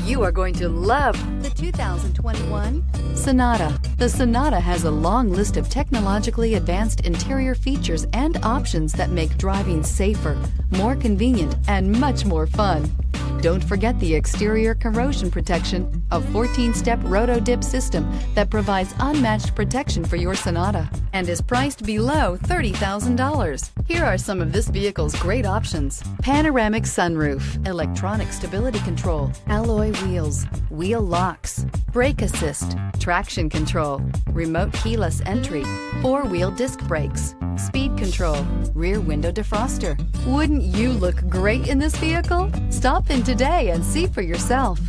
You are going to love the 2021 Sonata. The Sonata has a long list of technologically advanced interior features and options that make driving safer, more convenient, and much more fun. Don't forget the exterior corrosion protection, a 14-step roto-dip system that provides unmatched protection for your Sonata and is priced below $30,000. Here are some of this vehicle's great options: panoramic sunroof, electronic stability control, alloy wheels, wheel locks, brake assist, traction control, remote keyless entry, four-wheel disc brakes, speed control, rear window defroster. Wouldn't you look great in this vehicle? Stop in today and see for yourself.